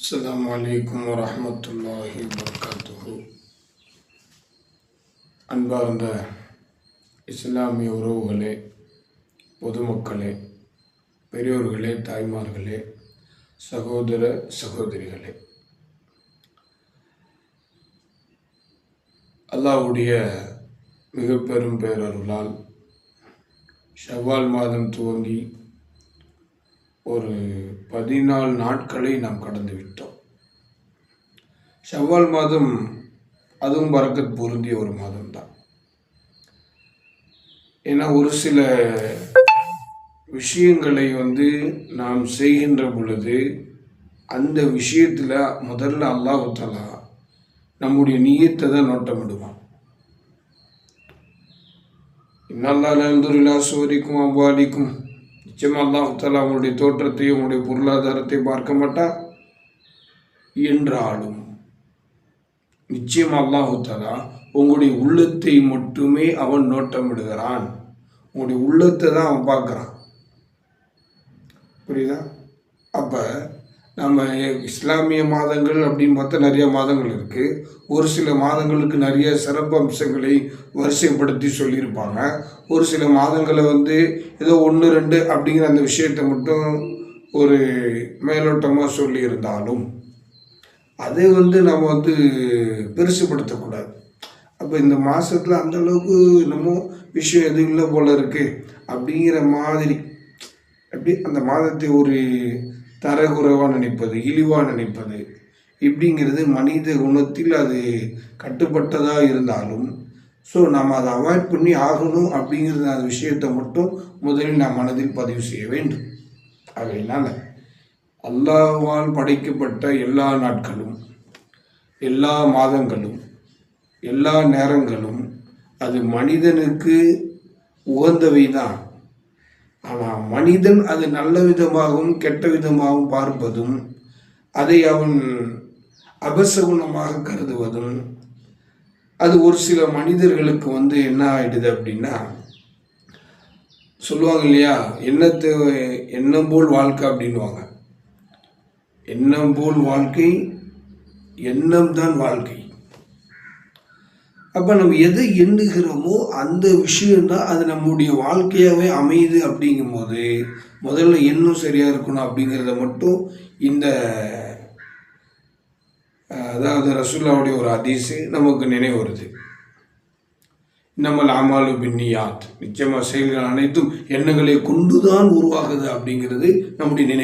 அஸ்ஸலாமு அலைக்கும் வரஹ்மத்துல்லாஹி வபரகாத்துஹு. அன்பார்ந்த இஸ்லாமிய உறவுகளே, பொதுமக்களே, பெரியோர்களே, தாய்மார்களே, சகோதர சகோதரிகளே, அல்லாஹ்வுடைய மிக பெரும் பேரருளால் ஷவ்வால் மாதம் துவங்கி ஒரு 14 நாட்களை நாம் கடந்து விட்டோம். ஷவ்வால் மாதம் அதுவும் பரக்கத் பொருந்திய ஒரு மாதம்தான். ஏன்னா ஒரு சில விஷயங்களை நாம் செய்கின்ற பொழுது அந்த விஷயத்தில் முதல்ல அல்லாஹ் தஆலா நம்முடைய நியத்தை தான் நோட்டமிடுவான். இன்னல்லாஹ் லா யன்துரு இலா சுவரிக்கும் அம்வாலிக்கும், நிச்சயமாக அல்லாஹ் தஆலா உங்களுடைய தோற்றத்தையும் உங்களுடைய பொருளாதாரத்தை பார்க்க மாட்டான். என்றாலும் நிச்சயமாக அல்லாஹ் தஆலா உங்களுடைய உள்ளத்தை மட்டுமே அவன் நோட்டமிடுகிறான். உங்களுடைய உள்ளத்தை தான் அவன் பார்க்குறான். புரியுதா? அப்போ நம்ம இஸ்லாமிய மாதங்கள் அப்படின்னு பார்த்தா நிறைய மாதங்கள் இருக்குது. ஒரு சில மாதங்களுக்கு நிறைய சிறப்பு அம்சங்களை வரிசைப்படுத்தி சொல்லியிருப்பாங்க. ஒரு சில மாதங்களை ஏதோ 1 2 அப்படிங்கிற அந்த விஷயத்தை மட்டும் ஒரு மேலோட்டமாக சொல்லியிருந்தாலும் அதை நம்ம பெருசுப்படுத்தக்கூடாது. அப்போ இந்த மாதத்தில் அந்தளவுக்கு என்னமோ விஷயம் எதுவும் இல்லை போல இருக்குது அப்படிங்கிற மாதிரி அப்படி அந்த மாதத்தை ஒரு தரக்குறைவாக நினைப்பது, இழிவாக நினைப்பது இப்படிங்கிறது மனித குணத்தில் அது கட்டுப்பட்டதாக இருந்தாலும் நாம் அதை அவாய்ட் பண்ணி ஆகணும் அப்படிங்கிறது அந்த விஷயத்தை மட்டும் முதலில் நாம் மனதில் பதிவு செய்ய வேண்டும். அதனால் அல்லாஹ்வால் படைக்கப்பட்ட எல்லா நாட்களும், எல்லா மாதங்களும், எல்லா நேரங்களும் அது மனிதனுக்கு உகந்தவை தான். ஆனால் மனிதன் அது நல்ல விதமாகவும் கெட்ட விதமாகவும் பார்ப்பதும், அதை அவன் அபசகுணமாக கருதுவதும், அது ஒரு சில மனிதர்களுக்கு என்ன ஆகிடுது அப்படின்னா, சொல்லுவாங்க இல்லையா, எண்ணம் போல் வாழ்க்கை அப்படின்வாங்க. எண்ணம் போல் வாழ்க்கை, எண்ணம் தான் வாழ்க்கை. அப்போ நம்ம எதை எண்ணுகிறோமோ அந்த விஷயம்தான் அது நம்முடைய வாழ்க்கையாகவே அமையுது. அப்படிங்கும்போது முதல்ல எண்ணம் சரியாக இருக்கணும் அப்படிங்கிறத மட்டும் இந்த அதாவது ரசூலுல்லாஹ்வுடைய ஒரு ஹதீஸ் நமக்கு நினைவு வருது. இன்னமல் அமாலு பின்னியாத், நிச்சயமாக செயல்கள் அனைத்தும் எண்ணங்களை கொண்டுதான் உருவாகுது அப்படிங்கிறது நம்முடைய நினைவு.